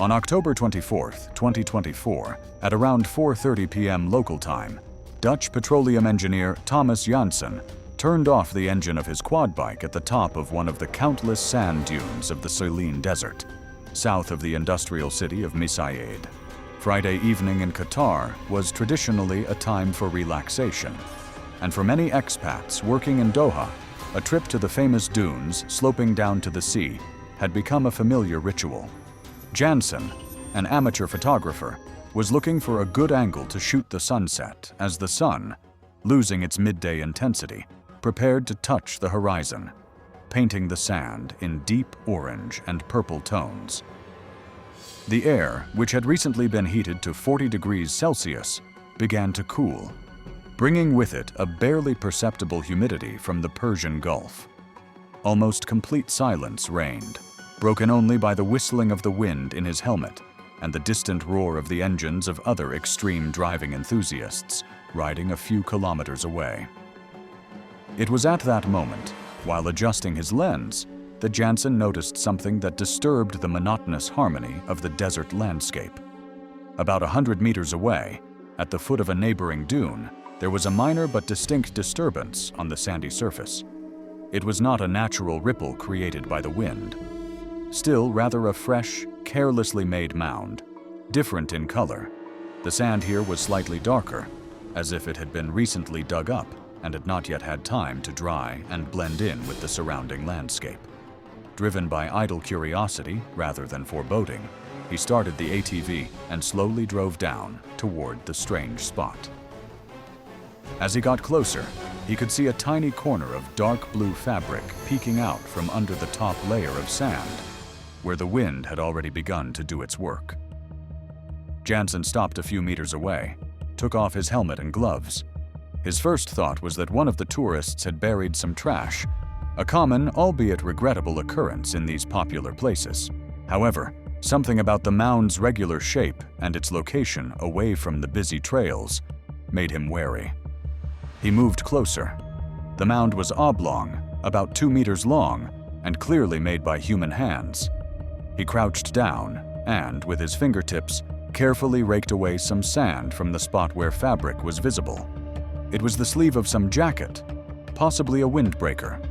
On October 24, 2024, at around 4:30 p.m. local time, Dutch petroleum engineer Thomas Janssen turned off the engine of his quad bike at the top of one of the countless sand dunes of the Saline Desert, south of the industrial city of Misaid. Friday evening in Qatar was traditionally a time for relaxation, and for many expats working in Doha, a trip to the famous dunes sloping down to the sea had become a familiar ritual. Janssen, an amateur photographer, was looking for a good angle to shoot the sunset as the sun, losing its midday intensity, prepared to touch the horizon, painting the sand in deep orange and purple tones. The air, which had recently been heated to 40 degrees Celsius, began to cool, bringing with it a barely perceptible humidity from the Persian Gulf. Almost complete silence reigned, broken only by the whistling of the wind in his helmet and the distant roar of the engines of other extreme driving enthusiasts riding a few kilometers away. It was at that moment, while adjusting his lens, that Janssen noticed something that disturbed the monotonous harmony of the desert landscape. About 100 meters away, at the foot of a neighboring dune, there was a minor but distinct disturbance on the sandy surface. It was not a natural ripple created by the wind. Still rather a fresh, carelessly made mound, different in color. The sand here was slightly darker, as if it had been recently dug up and had not yet had time to dry and blend in with the surrounding landscape. Driven by idle curiosity rather than foreboding, he started the ATV and slowly drove down toward the strange spot. As he got closer, he could see a tiny corner of dark blue fabric peeking out from under the top layer of sand, where the wind had already begun to do its work. Janssen stopped a few meters away, took off his helmet and gloves. His first thought was that one of the tourists had buried some trash, a common, albeit regrettable occurrence in these popular places. However, something about the mound's regular shape and its location away from the busy trails made him wary. He moved closer. The mound was oblong, about 2 meters long, and clearly made by human hands. He crouched down and, with his fingertips, carefully raked away some sand from the spot where fabric was visible. It was the sleeve of some jacket, possibly a windbreaker.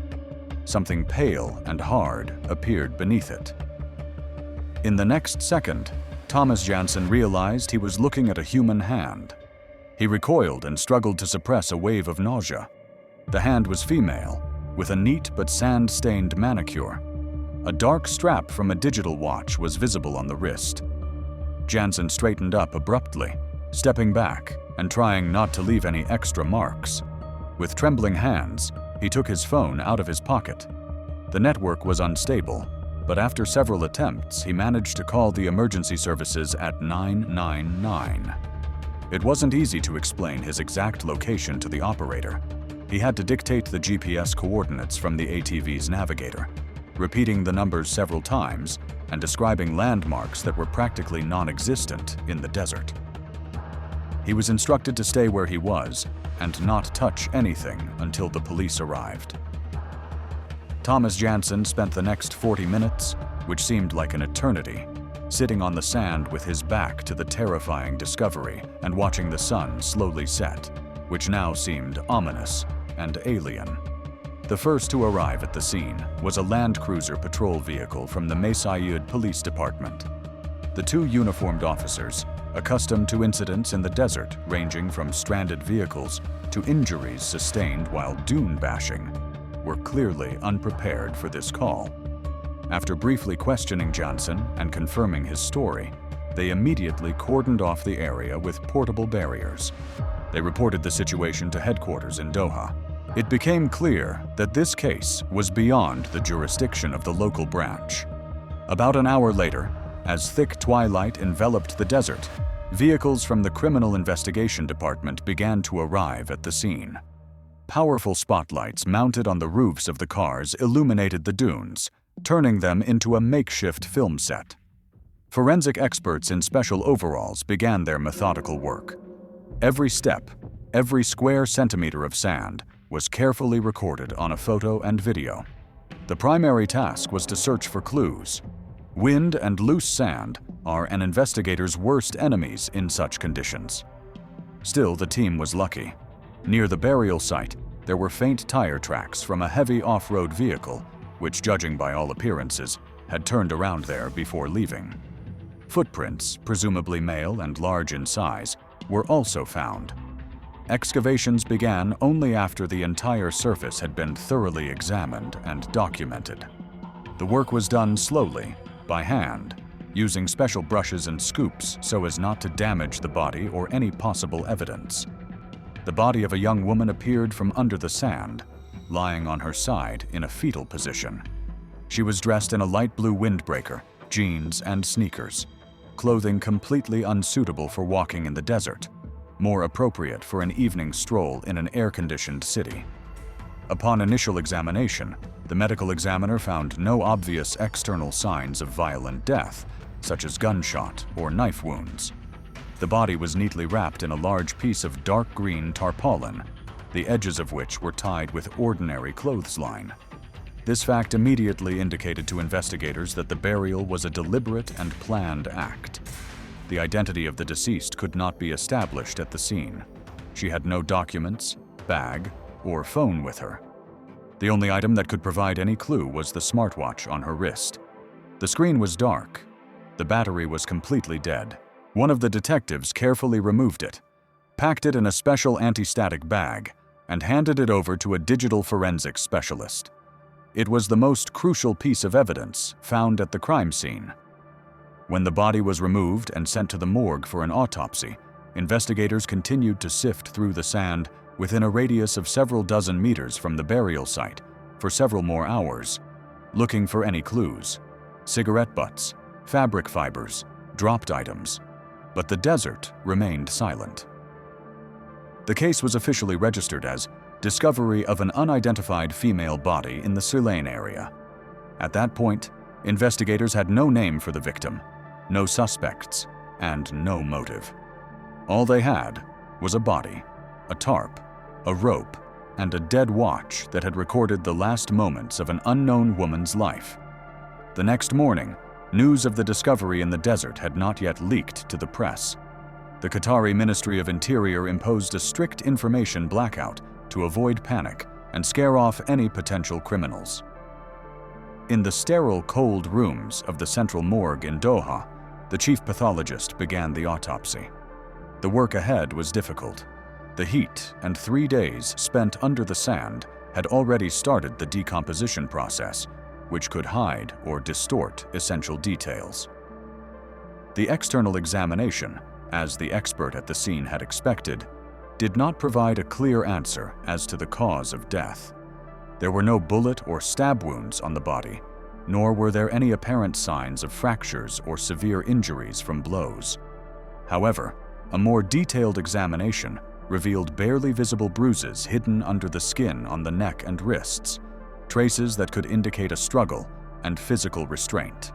Something pale and hard appeared beneath it. In the next second, Thomas Janssen realized he was looking at a human hand. He recoiled and struggled to suppress a wave of nausea. The hand was female, with a neat but sand-stained manicure. A dark strap from a digital watch was visible on the wrist. Janssen straightened up abruptly, stepping back and trying not to leave any extra marks. With trembling hands, he took his phone out of his pocket. The network was unstable, but after several attempts, he managed to call the emergency services at 999. It wasn't easy to explain his exact location to the operator. He had to dictate the GPS coordinates from the ATV's navigator, repeating the numbers several times and describing landmarks that were practically non-existent in the desert. He was instructed to stay where he was and not touch anything until the police arrived. Thomas Janssen spent the next 40 minutes, which seemed like an eternity, sitting on the sand with his back to the terrifying discovery and watching the sun slowly set, which now seemed ominous and alien. The first to arrive at the scene was a Land Cruiser patrol vehicle from the Misaid Police Department. The two uniformed officers, accustomed to incidents in the desert ranging from stranded vehicles to injuries sustained while dune bashing, were clearly unprepared for this call. After briefly questioning Janssen and confirming his story, they immediately cordoned off the area with portable barriers. They reported the situation to headquarters in Doha. It became clear that this case was beyond the jurisdiction of the local branch. About an hour later, as thick twilight enveloped the desert, vehicles from the Criminal Investigation Department began to arrive at the scene. Powerful spotlights mounted on the roofs of the cars illuminated the dunes, turning them into a makeshift film set. Forensic experts in special overalls began their methodical work. Every step, every square centimeter of sand, was carefully recorded on a photo and video. The primary task was to search for clues. Wind and loose sand are an investigator's worst enemies in such conditions. Still, the team was lucky. Near the burial site, there were faint tire tracks from a heavy off-road vehicle, which, judging by all appearances, had turned around there before leaving. Footprints, presumably male and large in size, were also found. Excavations began only after the entire surface had been thoroughly examined and documented. The work was done slowly, by hand, using special brushes and scoops so as not to damage the body or any possible evidence. The body of a young woman appeared from under the sand, lying on her side in a fetal position. She was dressed in a light blue windbreaker, jeans, and sneakers, clothing completely unsuitable for walking in the desert, more appropriate for an evening stroll in an air-conditioned city. Upon initial examination, the medical examiner found no obvious external signs of violent death, such as gunshot or knife wounds. The body was neatly wrapped in a large piece of dark green tarpaulin, the edges of which were tied with ordinary clothesline. This fact immediately indicated to investigators that the burial was a deliberate and planned act. The identity of the deceased could not be established at the scene. She had no documents, bag, or phone with her. The only item that could provide any clue was the smartwatch on her wrist. The screen was dark. The battery was completely dead. One of the detectives carefully removed it, packed it in a special anti-static bag, and handed it over to a digital forensics specialist. It was the most crucial piece of evidence found at the crime scene. When the body was removed and sent to the morgue for an autopsy, investigators continued to sift through the sand within a radius of several dozen meters from the burial site for several more hours, looking for any clues: cigarette butts, fabric fibers, dropped items. But the desert remained silent. The case was officially registered as discovery of an unidentified female body in the Silane area. At that point, investigators had no name for the victim, no suspects, and no motive. All they had was a body, a tarp, a rope, and a dead watch that had recorded the last moments of an unknown woman's life. The next morning, news of the discovery in the desert had not yet leaked to the press. The Qatari Ministry of Interior imposed a strict information blackout to avoid panic and scare off any potential criminals. In the sterile, cold rooms of the central morgue in Doha, the chief pathologist began the autopsy. The work ahead was difficult. The heat and 3 days spent under the sand had already started the decomposition process, which could hide or distort essential details. The external examination, as the expert at the scene had expected, did not provide a clear answer as to the cause of death. There were no bullet or stab wounds on the body, nor were there any apparent signs of fractures or severe injuries from blows. However, a more detailed examination revealed barely visible bruises hidden under the skin on the neck and wrists, traces that could indicate a struggle and physical restraint.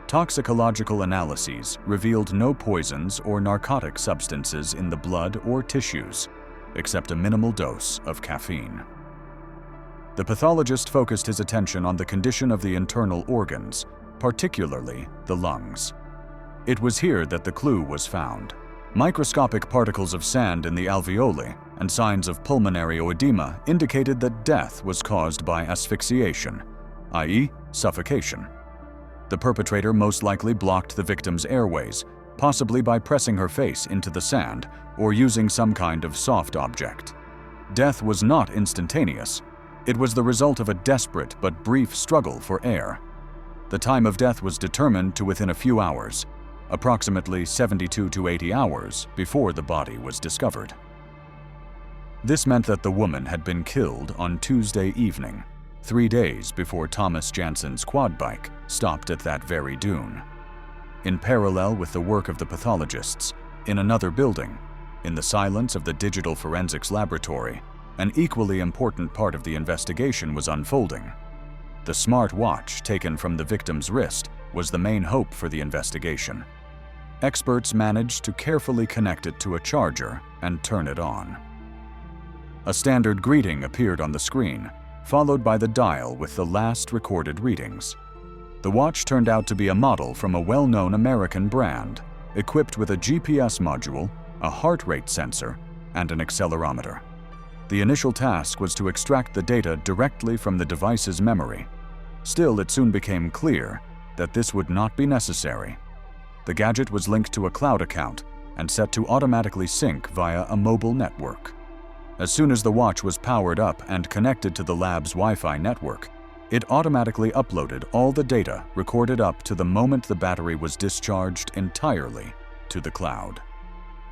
Toxicological analyses revealed no poisons or narcotic substances in the blood or tissues, except a minimal dose of caffeine. The pathologist focused his attention on the condition of the internal organs, particularly the lungs. It was here that the clue was found. Microscopic particles of sand in the alveoli and signs of pulmonary oedema indicated that death was caused by asphyxiation, i.e., suffocation. The perpetrator most likely blocked the victim's airways, possibly by pressing her face into the sand or using some kind of soft object. Death was not instantaneous. It was the result of a desperate but brief struggle for air. The time of death was determined to within a few hours, approximately 72 to 80 hours before the body was discovered. This meant that the woman had been killed on Tuesday evening, 3 days before Thomas Jansen's quad bike stopped at that very dune. In parallel with the work of the pathologists, in another building, in the silence of the digital forensics laboratory, an equally important part of the investigation was unfolding. The smart watch taken from the victim's wrist was the main hope for the investigation. Experts managed to carefully connect it to a charger and turn it on. A standard greeting appeared on the screen, followed by the dial with the last recorded readings. The watch turned out to be a model from a well-known American brand, equipped with a GPS module, a heart rate sensor, and an accelerometer. The initial task was to extract the data directly from the device's memory. Still, it soon became clear that this would not be necessary. The gadget was linked to a cloud account and set to automatically sync via a mobile network. As soon as the watch was powered up and connected to the lab's Wi-Fi network, it automatically uploaded all the data recorded up to the moment the battery was discharged entirely to the cloud.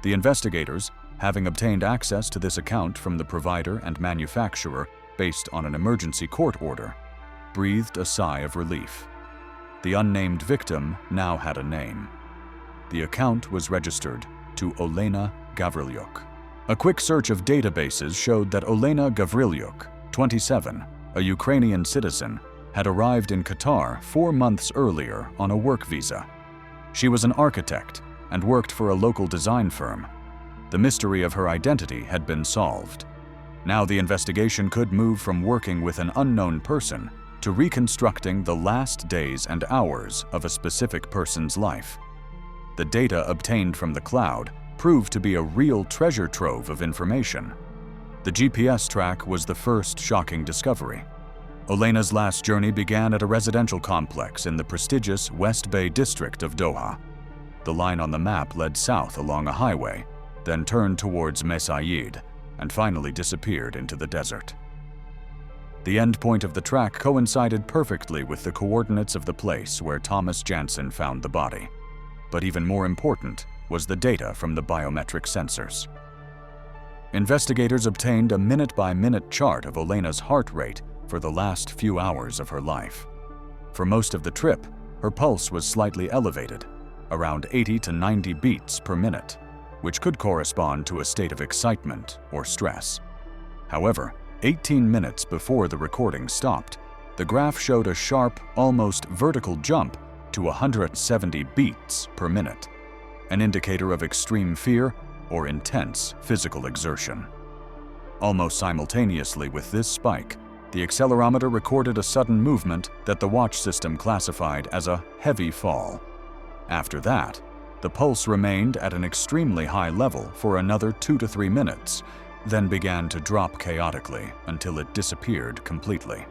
The investigators, having obtained access to this account from the provider and manufacturer based on an emergency court order, breathed a sigh of relief. The unnamed victim now had a name. The account was registered to Olena Gavrilyuk. A quick search of databases showed that Olena Gavrilyuk, 27, a Ukrainian citizen, had arrived in Qatar 4 months earlier on a work visa. She was an architect and worked for a local design firm. The mystery of her identity had been solved. Now the investigation could move from working with an unknown person to reconstructing the last days and hours of a specific person's life. The data obtained from the cloud proved to be a real treasure trove of information. The GPS track was the first shocking discovery. Olena's last journey began at a residential complex in the prestigious West Bay district of Doha. The line on the map led south along a highway, then turned towards Mesaid, and finally disappeared into the desert. The end point of the track coincided perfectly with the coordinates of the place where Thomas Jansen found the body. But even more important was the data from the biometric sensors. Investigators obtained a minute-by-minute chart of Olena's heart rate for the last few hours of her life. For most of the trip, her pulse was slightly elevated, around 80 to 90 beats per minute, which could correspond to a state of excitement or stress. However, 18 minutes before the recording stopped, the graph showed a sharp, almost vertical jump to 170 beats per minute, an indicator of extreme fear or intense physical exertion. Almost simultaneously with this spike, the accelerometer recorded a sudden movement that the watch system classified as a heavy fall. After that, the pulse remained at an extremely high level for another 2 to 3 minutes, then began to drop chaotically until it disappeared completely.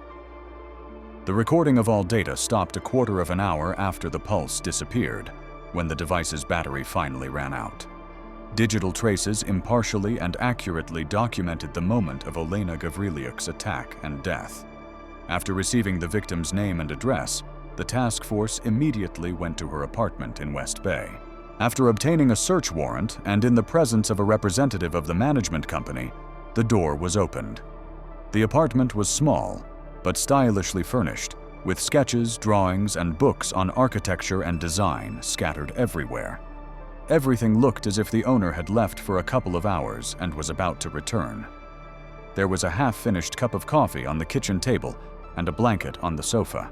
The recording of all data stopped a quarter of an hour after the pulse disappeared, when the device's battery finally ran out. Digital traces impartially and accurately documented the moment of Olena Gavrilyuk's attack and death. After receiving the victim's name and address, the task force immediately went to her apartment in West Bay. After obtaining a search warrant and in the presence of a representative of the management company, the door was opened. The apartment was small, but stylishly furnished, with sketches, drawings, and books on architecture and design scattered everywhere. Everything looked as if the owner had left for a couple of hours and was about to return. There was a half-finished cup of coffee on the kitchen table and a blanket on the sofa.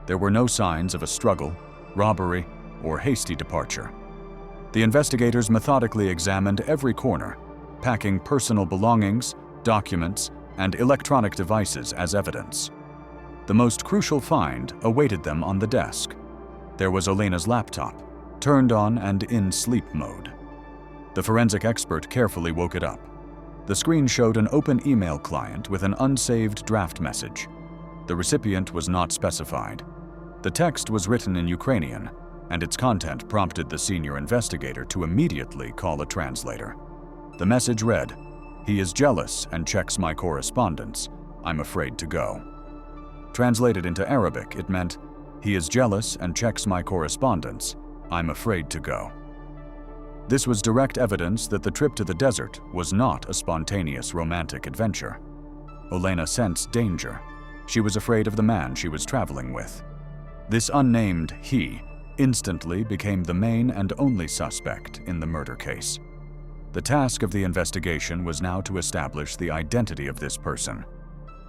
There were no signs of a struggle, robbery, or hasty departure. The investigators methodically examined every corner, packing personal belongings, documents, and electronic devices as evidence. The most crucial find awaited them on the desk. There was Olena's laptop, turned on and in sleep mode. The forensic expert carefully woke it up. The screen showed an open email client with an unsaved draft message. The recipient was not specified. The text was written in Ukrainian, and its content prompted the senior investigator to immediately call a translator. The message read, "He is jealous and checks my correspondence. I'm afraid to go." Translated into Arabic, it meant, "He is jealous and checks my correspondence. I'm afraid to go." This was direct evidence that the trip to the desert was not a spontaneous romantic adventure. Olena sensed danger. She was afraid of the man she was traveling with. This unnamed he instantly became the main and only suspect in the murder case. The task of the investigation was now to establish the identity of this person.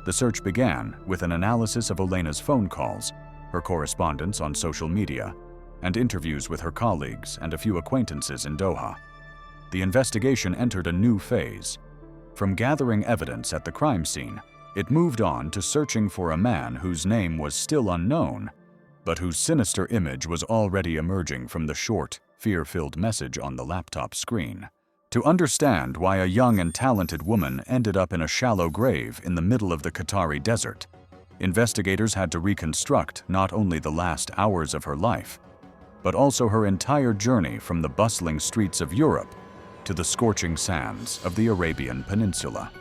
The search began with an analysis of Olena's phone calls, her correspondence on social media, and interviews with her colleagues and a few acquaintances in Doha. The investigation entered a new phase. From gathering evidence at the crime scene, it moved on to searching for a man whose name was still unknown, but whose sinister image was already emerging from the short, fear-filled message on the laptop screen. To understand why a young and talented woman ended up in a shallow grave in the middle of the Qatari desert, investigators had to reconstruct not only the last hours of her life, but also her entire journey from the bustling streets of Europe to the scorching sands of the Arabian Peninsula.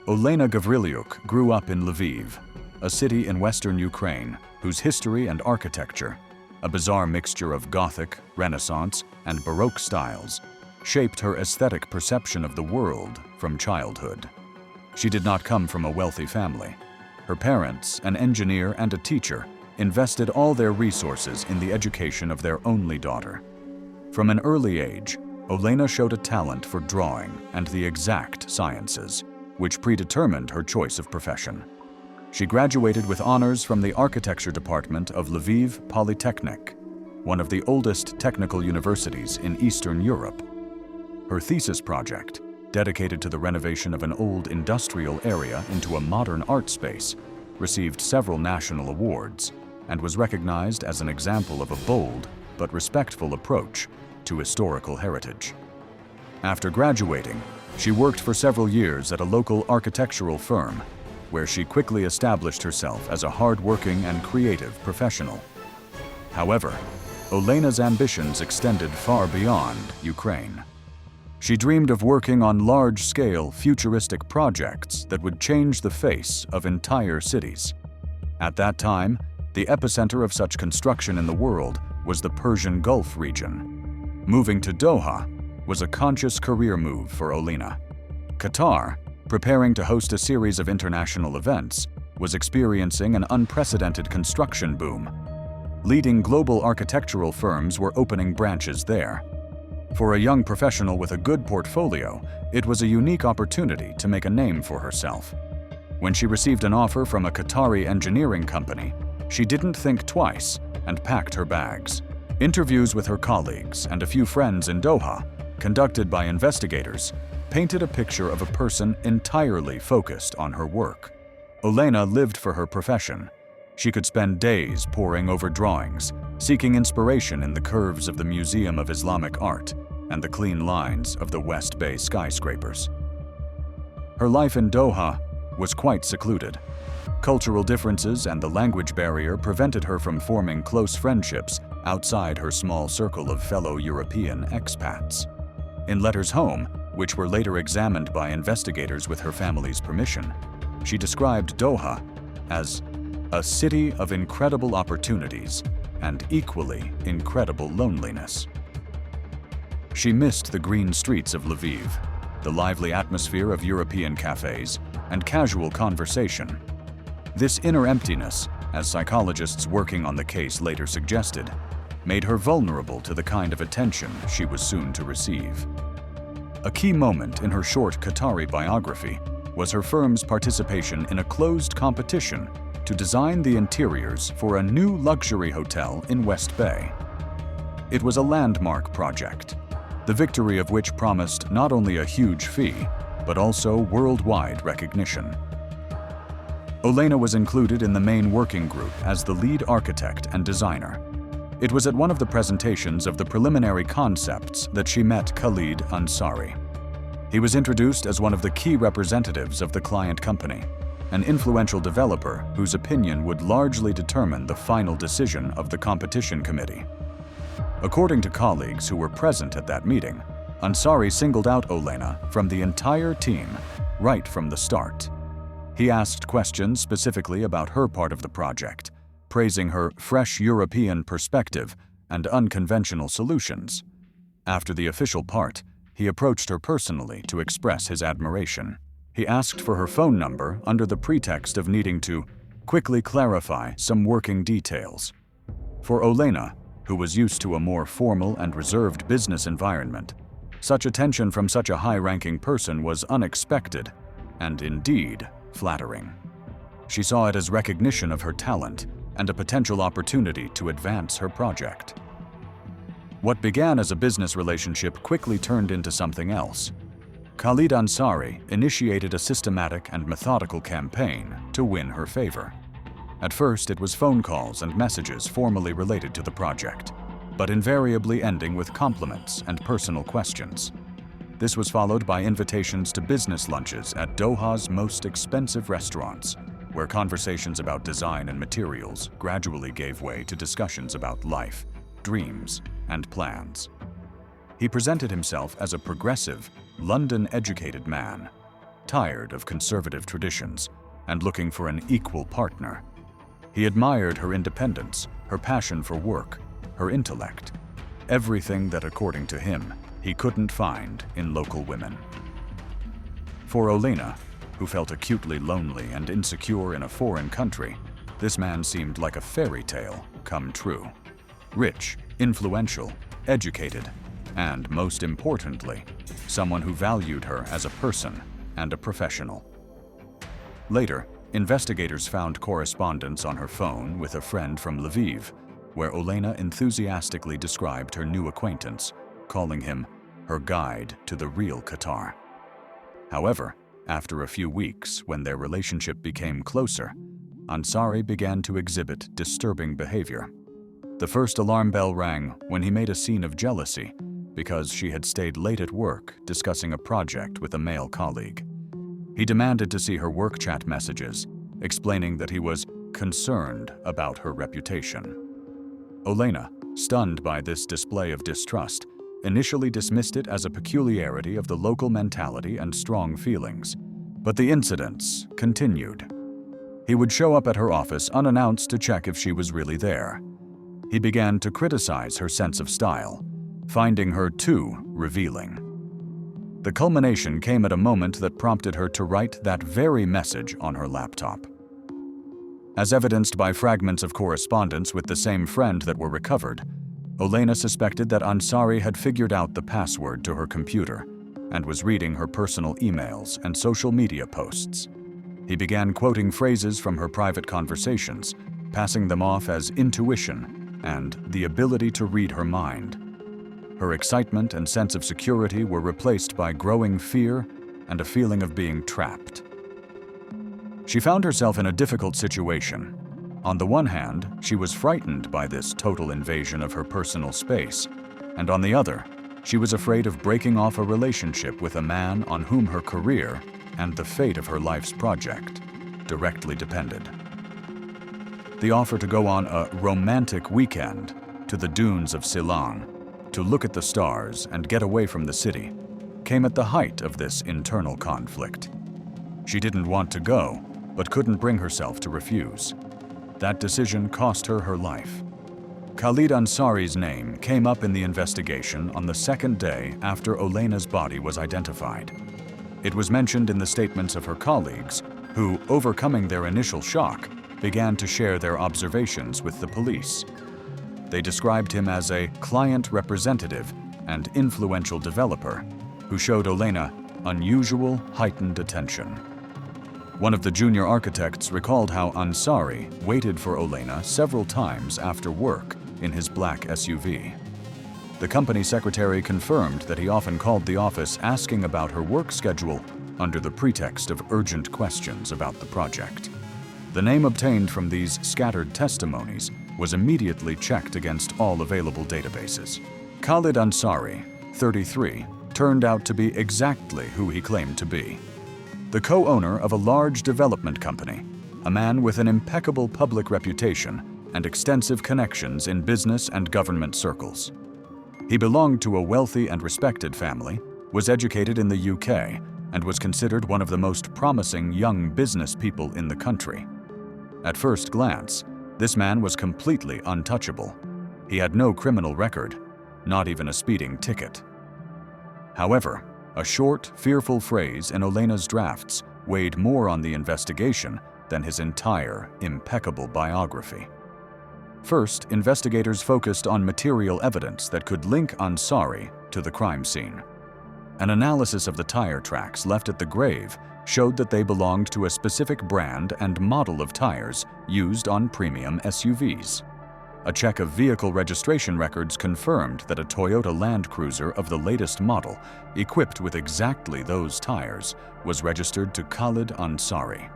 Olena Gavrilyuk grew up in Lviv, a city in western Ukraine whose history and architecture, a bizarre mixture of Gothic, Renaissance, and Baroque styles, shaped her aesthetic perception of the world from childhood. She did not come from a wealthy family. Her parents, an engineer and a teacher, invested all their resources in the education of their only daughter. From an early age, Olena showed a talent for drawing and the exact sciences, which predetermined her choice of profession. She graduated with honors from the architecture department of Lviv Polytechnic, one of the oldest technical universities in Eastern Europe. Her thesis project, dedicated to the renovation of an old industrial area into a modern art space, received several national awards and was recognized as an example of a bold but respectful approach to historical heritage. After graduating, she worked for several years at a local architectural firm, where she quickly established herself as a hard-working and creative professional. However, Olena's ambitions extended far beyond Ukraine. She dreamed of working on large-scale, futuristic projects that would change the face of entire cities. At that time, the epicenter of such construction in the world was the Persian Gulf region. Moving to Doha was a conscious career move for Olena. Qatar, preparing to host a series of international events, was experiencing an unprecedented construction boom. Leading global architectural firms were opening branches there. For a young professional with a good portfolio, it was a unique opportunity to make a name for herself. When she received an offer from a Qatari engineering company, she didn't think twice and packed her bags. Interviews with her colleagues and a few friends in Doha, conducted by investigators, painted a picture of a person entirely focused on her work. Olena lived for her profession. She could spend days poring over drawings, seeking inspiration in the curves of the Museum of Islamic Art and the clean lines of the West Bay skyscrapers. Her life in Doha was quite secluded. Cultural differences and the language barrier prevented her from forming close friendships outside her small circle of fellow European expats. In letters home, which were later examined by investigators with her family's permission, she described Doha as a city of incredible opportunities and equally incredible loneliness. She missed the green streets of Lviv, the lively atmosphere of European cafes, and casual conversation. This inner emptiness, as psychologists working on the case later suggested, made her vulnerable to the kind of attention she was soon to receive. A key moment in her short Qatari biography was her firm's participation in a closed competition to design the interiors for a new luxury hotel in West Bay. It was a landmark project, the victory of which promised not only a huge fee, but also worldwide recognition. Olena was included in the main working group as the lead architect and designer. It was at one of the presentations of the preliminary concepts that she met Khalid Ansari. He was introduced as one of the key representatives of the client company, an influential developer whose opinion would largely determine the final decision of the competition committee. According to colleagues who were present at that meeting, Ansari singled out Olena from the entire team right from the start. He asked questions specifically about her part of the project, praising her fresh European perspective and unconventional solutions. After the official part, he approached her personally to express his admiration. He asked for her phone number under the pretext of needing to quickly clarify some working details. For Olena, who was used to a more formal and reserved business environment, such attention from such a high-ranking person was unexpected and indeed flattering. She saw it as recognition of her talent and a potential opportunity to advance her project. What began as a business relationship quickly turned into something else. Khalid Ansari initiated a systematic and methodical campaign to win her favor. At first, it was phone calls and messages formally related to the project, but invariably ending with compliments and personal questions. This was followed by invitations to business lunches at Doha's most expensive restaurants, where conversations about design and materials gradually gave way to discussions about life, dreams, and plans. He presented himself as a progressive, London-educated man, tired of conservative traditions and looking for an equal partner. He admired her independence, her passion for work, her intellect, everything that, according to him, he couldn't find in local women. For Olena, who felt acutely lonely and insecure in a foreign country, this man seemed like a fairy tale come true. Rich, influential, educated, and most importantly, someone who valued her as a person and a professional. Later, investigators found correspondence on her phone with a friend from Lviv, where Olena enthusiastically described her new acquaintance, calling him her guide to the real Qatar. However, after a few weeks, when their relationship became closer, Ansari began to exhibit disturbing behavior. The first alarm bell rang when he made a scene of jealousy because she had stayed late at work discussing a project with a male colleague. He demanded to see her work chat messages, explaining that he was concerned about her reputation. Olena, stunned by this display of distrust, initially dismissed it as a peculiarity of the local mentality and strong feelings. But the incidents continued. He would show up at her office unannounced to check if she was really there. He began to criticize her sense of style, finding her too revealing. The culmination came at a moment that prompted her to write that very message on her laptop. As evidenced by fragments of correspondence with the same friend that were recovered, Olena suspected that Ansari had figured out the password to her computer and was reading her personal emails and social media posts. He began quoting phrases from her private conversations, passing them off as intuition and the ability to read her mind. Her excitement and sense of security were replaced by growing fear and a feeling of being trapped. She found herself in a difficult situation. On the one hand, she was frightened by this total invasion of her personal space, and on the other, she was afraid of breaking off a relationship with a man on whom her career and the fate of her life's project directly depended. The offer to go on a romantic weekend to the dunes of Ceylon, to look at the stars and get away from the city, came at the height of this internal conflict. She didn't want to go, but couldn't bring herself to refuse. That decision cost her her life. Khalid Ansari's name came up in the investigation on the second day after Olena's body was identified. It was mentioned in the statements of her colleagues, who, overcoming their initial shock, began to share their observations with the police. They described him as a client representative and influential developer who showed Olena unusual, heightened attention. One of the junior architects recalled how Ansari waited for Olena several times after work in his black SUV. The company secretary confirmed that he often called the office asking about her work schedule under the pretext of urgent questions about the project. The name obtained from these scattered testimonies was immediately checked against all available databases. Khalid Ansari, 33, turned out to be exactly who he claimed to be. The co-owner of a large development company, a man with an impeccable public reputation and extensive connections in business and government circles. He belonged to a wealthy and respected family, was educated in the UK, and was considered one of the most promising young business people in the country. At first glance, this man was completely untouchable. He had no criminal record, not even a speeding ticket. However, a short, fearful phrase in Olena's drafts weighed more on the investigation than his entire, impeccable biography. First, investigators focused on material evidence that could link Ansari to the crime scene. An analysis of the tire tracks left at the grave showed that they belonged to a specific brand and model of tires used on premium SUVs. A check of vehicle registration records confirmed that a Toyota Land Cruiser of the latest model, equipped with exactly those tires, was registered to Khalid Ansari.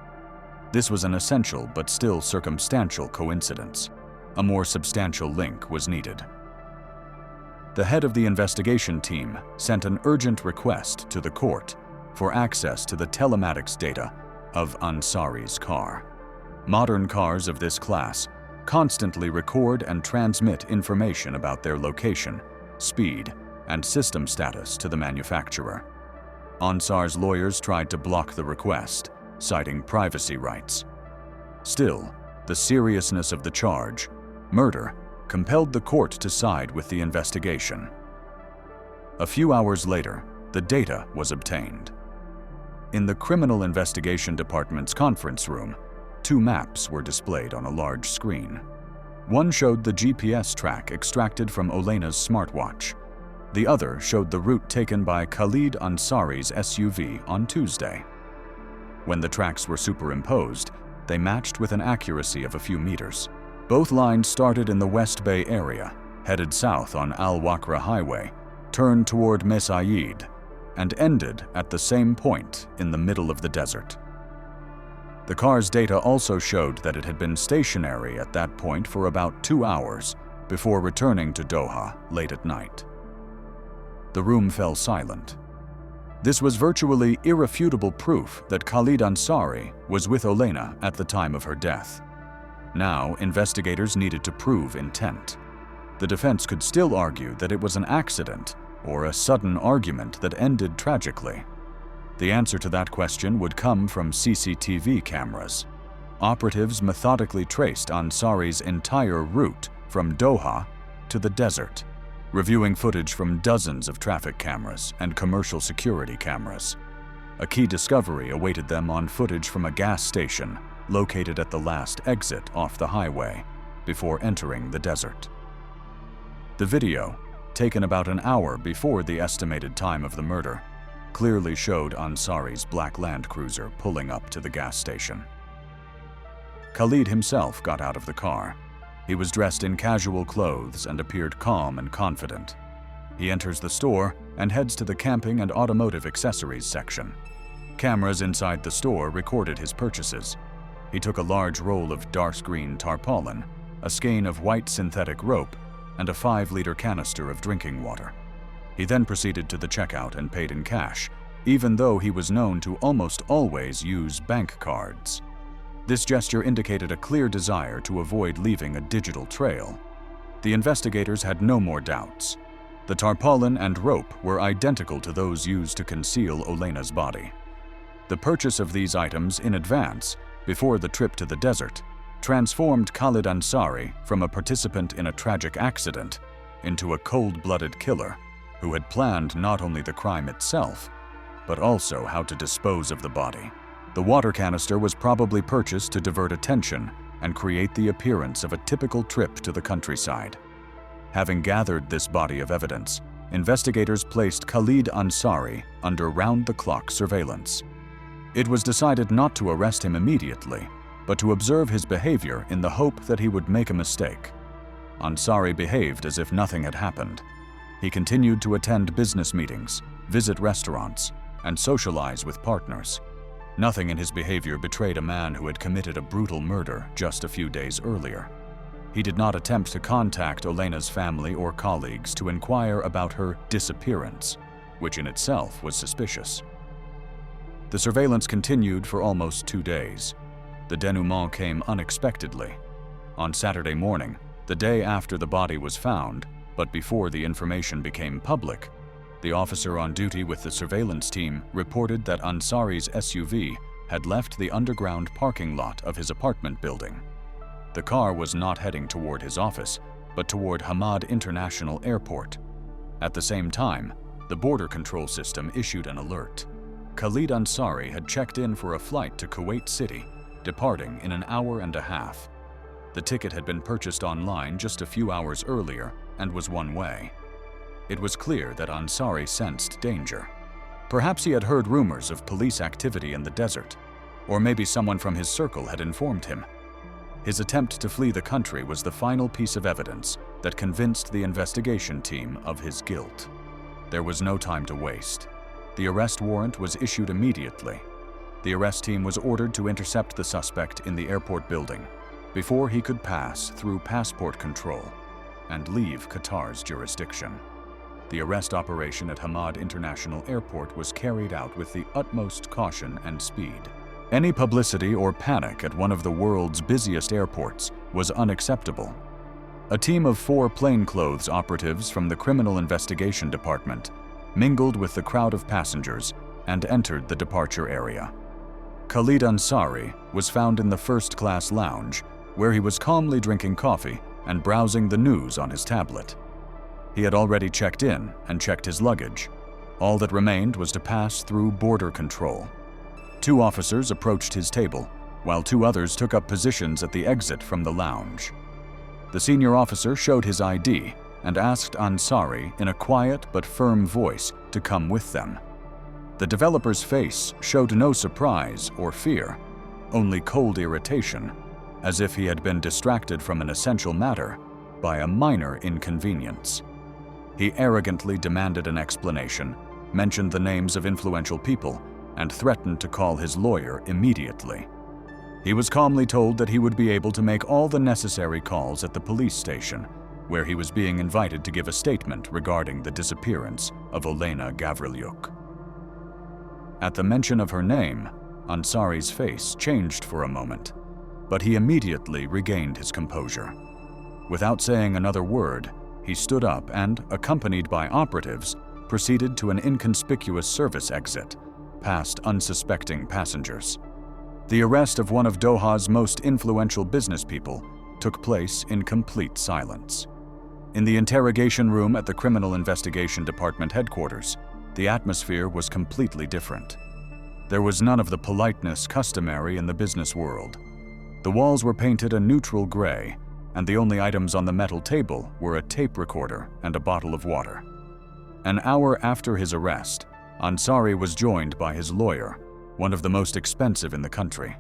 This was an essential but still circumstantial coincidence. A more substantial link was needed. The head of the investigation team sent an urgent request to the court for access to the telematics data of Ansari's car. Modern cars of this class constantly record and transmit information about their location, speed, and system status to the manufacturer. Ansar's lawyers tried to block the request, citing privacy rights. Still, the seriousness of the charge, murder, compelled the court to side with the investigation. A few hours later, the data was obtained. In the Criminal Investigation Department's conference room, 2 maps were displayed on a large screen. One showed the GPS track extracted from Olena's smartwatch. The other showed the route taken by Khalid Ansari's SUV on Tuesday. When the tracks were superimposed, they matched with an accuracy of a few meters. Both lines started in the West Bay area, headed south on Al-Wakra Highway, turned toward Mesayid, and ended at the same point in the middle of the desert. The car's data also showed that it had been stationary at that point for about 2 hours before returning to Doha late at night. The room fell silent. This was virtually irrefutable proof that Khalid Ansari was with Olena at the time of her death. Now, investigators needed to prove intent. The defense could still argue that it was an accident or a sudden argument that ended tragically. The answer to that question would come from CCTV cameras. Operatives methodically traced Ansari's entire route from Doha to the desert, reviewing footage from dozens of traffic cameras and commercial security cameras. A key discovery awaited them on footage from a gas station located at the last exit off the highway before entering the desert. The video, taken about an hour before the estimated time of the murder, clearly showed Ansari's black Land Cruiser pulling up to the gas station. Khalid himself got out of the car. He was dressed in casual clothes and appeared calm and confident. He enters the store and heads to the camping and automotive accessories section. Cameras inside the store recorded his purchases. He took a large roll of dark green tarpaulin, a skein of white synthetic rope, and a 5-liter canister of drinking water. He then proceeded to the checkout and paid in cash, even though he was known to almost always use bank cards. This gesture indicated a clear desire to avoid leaving a digital trail. The investigators had no more doubts. The tarpaulin and rope were identical to those used to conceal Olena's body. The purchase of these items in advance, before the trip to the desert, transformed Khalid Ansari from a participant in a tragic accident into a cold-blooded killer who had planned not only the crime itself, but also how to dispose of the body. The water canister was probably purchased to divert attention and create the appearance of a typical trip to the countryside. Having gathered this body of evidence, investigators placed Khalid Ansari under round-the-clock surveillance. It was decided not to arrest him immediately, but to observe his behavior in the hope that he would make a mistake. Ansari behaved as if nothing had happened. He continued to attend business meetings, visit restaurants, and socialize with partners. Nothing in his behavior betrayed a man who had committed a brutal murder just a few days earlier. He did not attempt to contact Olena's family or colleagues to inquire about her disappearance, which in itself was suspicious. The surveillance continued for almost 2 days. The denouement came unexpectedly. On Saturday morning, the day after the body was found, but before the information became public, the officer on duty with the surveillance team reported that Ansari's SUV had left the underground parking lot of his apartment building. The car was not heading toward his office, but toward Hamad International Airport. At the same time, the border control system issued an alert. Khalid Ansari had checked in for a flight to Kuwait City, departing in an hour and a half. The ticket had been purchased online just a few hours earlier and was one-way. It was clear that Ansari sensed danger. Perhaps he had heard rumors of police activity in the desert, or maybe someone from his circle had informed him. His attempt to flee the country was the final piece of evidence that convinced the investigation team of his guilt. There was no time to waste. The arrest warrant was issued immediately. The arrest team was ordered to intercept the suspect in the airport building before he could pass through passport control and leave Qatar's jurisdiction. The arrest operation at Hamad International Airport was carried out with the utmost caution and speed. Any publicity or panic at one of the world's busiest airports was unacceptable. A team of 4 plainclothes operatives from the Criminal Investigation Department mingled with the crowd of passengers and entered the departure area. Khalid Ansari was found in the first-class lounge, where he was calmly drinking coffee and browsing the news on his tablet. He had already checked in and checked his luggage. All that remained was to pass through border control. 2 officers approached his table, while 2 others took up positions at the exit from the lounge. The senior officer showed his ID and asked Ansari in a quiet but firm voice to come with them. The developer's face showed no surprise or fear, only cold irritation, as if he had been distracted from an essential matter by a minor inconvenience. He arrogantly demanded an explanation, mentioned the names of influential people, and threatened to call his lawyer immediately. He was calmly told that he would be able to make all the necessary calls at the police station, where he was being invited to give a statement regarding the disappearance of Olena Gavrilyuk. At the mention of her name, Ansari's face changed for a moment, but he immediately regained his composure. Without saying another word, he stood up and, accompanied by operatives, proceeded to an inconspicuous service exit, past unsuspecting passengers. The arrest of one of Doha's most influential business people took place in complete silence. In the interrogation room at the Criminal Investigation Department headquarters, the atmosphere was completely different. There was none of the politeness customary in the business world. The walls were painted a neutral gray, and the only items on the metal table were a tape recorder and a bottle of water. An hour after his arrest, Ansari was joined by his lawyer, one of the most expensive in the country.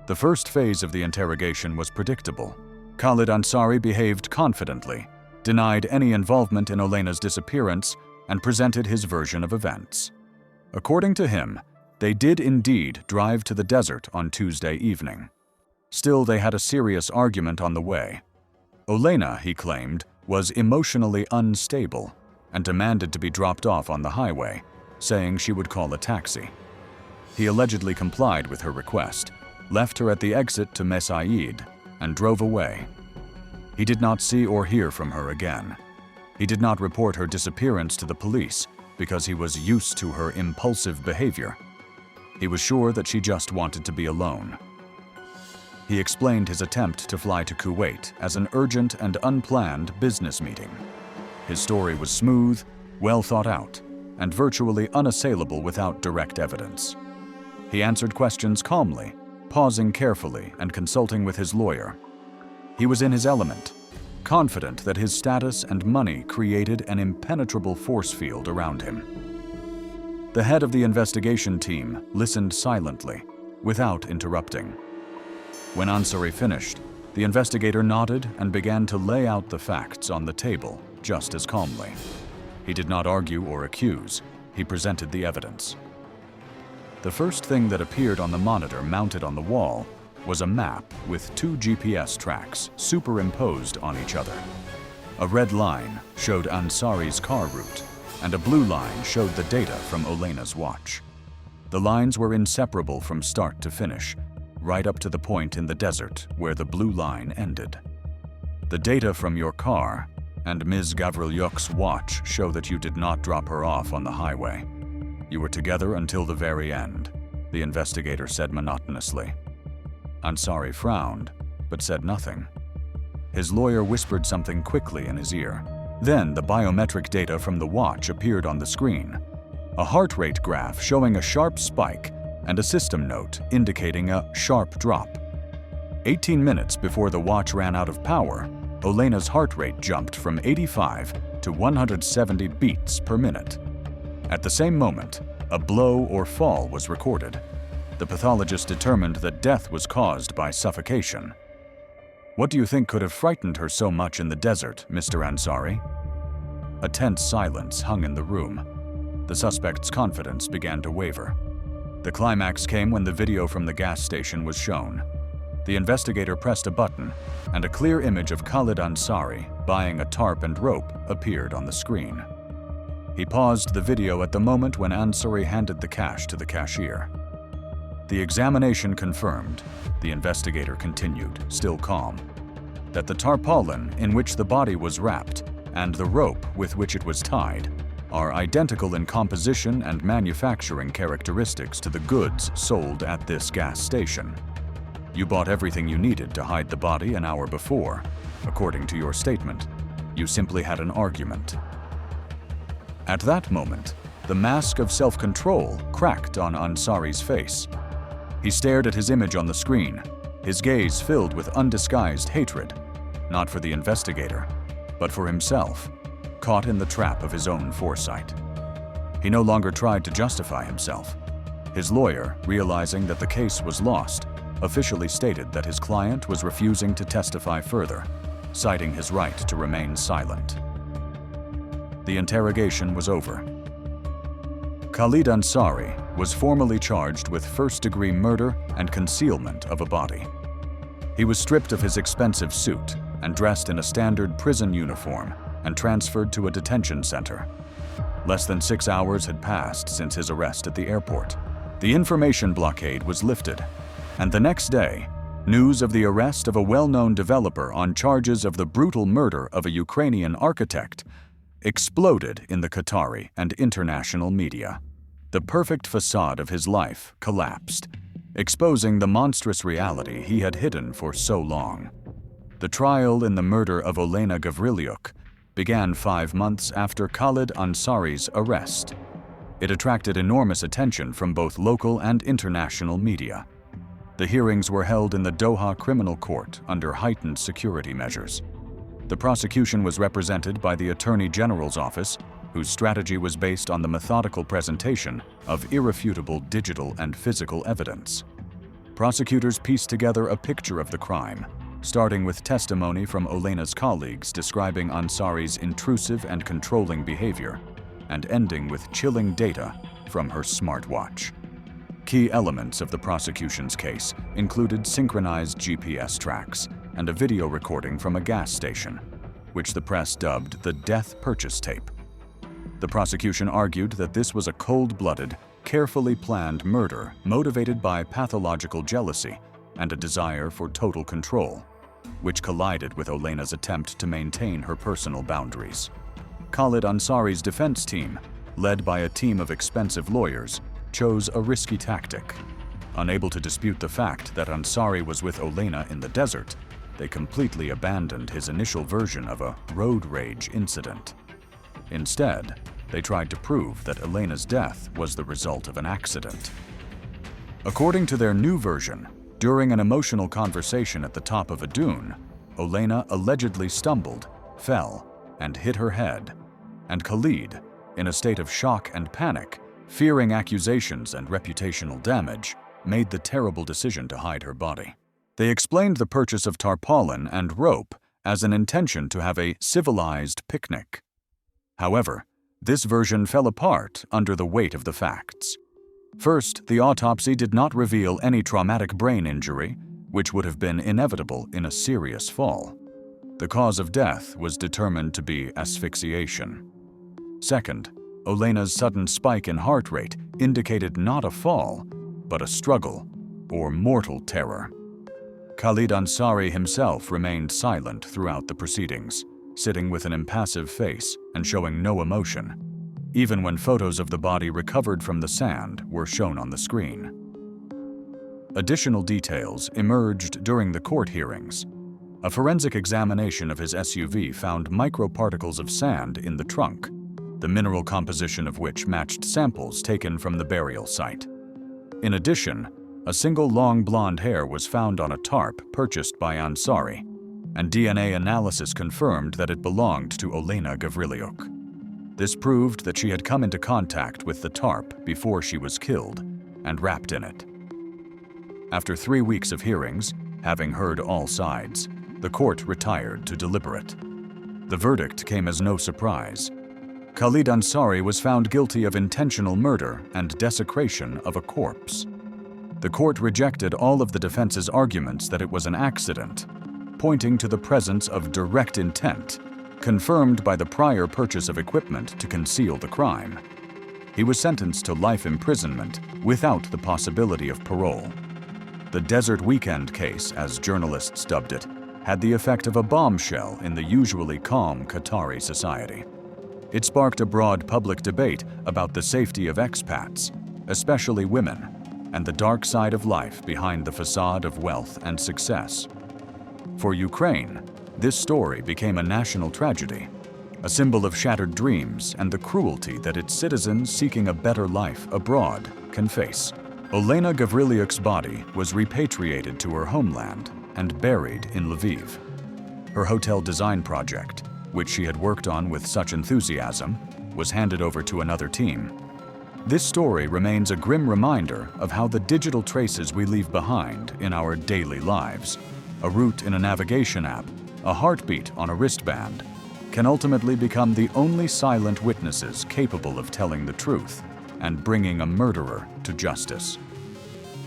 The first phase of the interrogation was predictable. Khalid Ansari behaved confidently, denied any involvement in Olena's disappearance, and presented his version of events. According to him, they did indeed drive to the desert on Tuesday evening. Still, they had a serious argument on the way. Olena, he claimed, was emotionally unstable and demanded to be dropped off on the highway, saying she would call a taxi. He allegedly complied with her request, left her at the exit to Mesaid, and drove away. He did not see or hear from her again. He did not report her disappearance to the police because he was used to her impulsive behavior. He was sure that she just wanted to be alone. He explained his attempt to fly to Kuwait as an urgent and unplanned business meeting. His story was smooth, well thought out, and virtually unassailable without direct evidence. He answered questions calmly, pausing carefully and consulting with his lawyer. He was in his element, confident that his status and money created an impenetrable force field around him. The head of the investigation team listened silently, without interrupting. When Ansari finished, the investigator nodded and began to lay out the facts on the table just as calmly. He did not argue or accuse. He presented the evidence. The first thing that appeared on the monitor mounted on the wall was a map with 2 GPS tracks superimposed on each other. A red line showed Ansari's car route, and a blue line showed the data from Olena's watch. The lines were inseparable from start to finish, right up to the point in the desert where the blue line ended. The data from your car and Ms. Gavrilyuk's watch show that you did not drop her off on the highway. You were together until the very end, the investigator said monotonously. Ansari frowned, but said nothing. His lawyer whispered something quickly in his ear. Then the biometric data from the watch appeared on the screen, a heart rate graph showing a sharp spike and a system note indicating a sharp drop. 18 minutes before the watch ran out of power, Olena's heart rate jumped from 85 to 170 beats per minute. At the same moment, a blow or fall was recorded. The pathologist determined that death was caused by suffocation. What do you think could have frightened her so much in the desert, Mr. Ansari? A tense silence hung in the room. The suspect's confidence began to waver. The climax came when the video from the gas station was shown. The investigator pressed a button, and a clear image of Khalid Ansari buying a tarp and rope appeared on the screen. He paused the video at the moment when Ansari handed the cash to the cashier. The examination confirmed, the investigator continued, still calm, that the tarpaulin in which the body was wrapped and the rope with which it was tied are identical in composition and manufacturing characteristics to the goods sold at this gas station. You bought everything you needed to hide the body an hour before, according to your statement. You simply had an argument. At that moment, the mask of self-control cracked on Ansari's face. He stared at his image on the screen, his gaze filled with undisguised hatred, not for the investigator, but for himself, caught in the trap of his own foresight. He no longer tried to justify himself. His lawyer, realizing that the case was lost, officially stated that his client was refusing to testify further, citing his right to remain silent. The interrogation was over. Khalid Ansari was formally charged with first-degree murder and concealment of a body. He was stripped of his expensive suit and dressed in a standard prison uniform and transferred to a detention center. Less than 6 hours had passed since his arrest at the airport. The information blockade was lifted, and the next day, news of the arrest of a well-known developer on charges of the brutal murder of a Ukrainian architect exploded in the Qatari and international media. The perfect facade of his life collapsed, exposing the monstrous reality he had hidden for so long. The trial in the murder of Olena Gavrilyuk began 5 months after Khalid Ansari's arrest. It attracted enormous attention from both local and international media. The hearings were held in the Doha Criminal Court under heightened security measures. The prosecution was represented by the Attorney General's office, whose strategy was based on the methodical presentation of irrefutable digital and physical evidence. Prosecutors pieced together a picture of the crime, starting with testimony from Olena's colleagues describing Ansari's intrusive and controlling behavior, and ending with chilling data from her smartwatch. Key elements of the prosecution's case included synchronized GPS tracks and a video recording from a gas station, which the press dubbed the death purchase tape. The prosecution argued that this was a cold-blooded, carefully planned murder motivated by pathological jealousy and a desire for total control, which collided with Olena's attempt to maintain her personal boundaries. Khalid Ansari's defense team, led by a team of expensive lawyers, chose a risky tactic. Unable to dispute the fact that Ansari was with Olena in the desert, they completely abandoned his initial version of a road rage incident. Instead, they tried to prove that Olena's death was the result of an accident. According to their new version, during an emotional conversation at the top of a dune, Olena allegedly stumbled, fell, and hit her head, and Khalid, in a state of shock and panic, fearing accusations and reputational damage, made the terrible decision to hide her body. They explained the purchase of tarpaulin and rope as an intention to have a civilized picnic. However, this version fell apart under the weight of the facts. First, the autopsy did not reveal any traumatic brain injury, which would have been inevitable in a serious fall. The cause of death was determined to be asphyxiation. Second, Olena's sudden spike in heart rate indicated not a fall, but a struggle, or mortal terror. Khalid Ansari himself remained silent throughout the proceedings, sitting with an impassive face and showing no emotion, even when photos of the body recovered from the sand were shown on the screen. Additional details emerged during the court hearings. A forensic examination of his SUV found microparticles of sand in the trunk, the mineral composition of which matched samples taken from the burial site. In addition, a single long blonde hair was found on a tarp purchased by Ansari, and DNA analysis confirmed that it belonged to Olena Gavrilyuk. This proved that she had come into contact with the tarp before she was killed and wrapped in it. After 3 weeks of hearings, having heard all sides, the court retired to deliberate. The verdict came as no surprise. Khalid Ansari was found guilty of intentional murder and desecration of a corpse. The court rejected all of the defense's arguments that it was an accident, pointing to the presence of direct intent, confirmed by the prior purchase of equipment to conceal the crime. He was sentenced to life imprisonment without the possibility of parole. The Desert Weekend case, as journalists dubbed it, had the effect of a bombshell in the usually calm Qatari society. It sparked a broad public debate about the safety of expats, especially women, and the dark side of life behind the facade of wealth and success. For Ukraine, this story became a national tragedy, a symbol of shattered dreams and the cruelty that its citizens seeking a better life abroad can face. Olena Gavrilyuk's body was repatriated to her homeland and buried in Lviv. Her hotel design project, which she had worked on with such enthusiasm, was handed over to another team. This story remains a grim reminder of how the digital traces we leave behind in our daily lives, a route in a navigation app, a heartbeat on a wristband, can ultimately become the only silent witnesses capable of telling the truth and bringing a murderer to justice.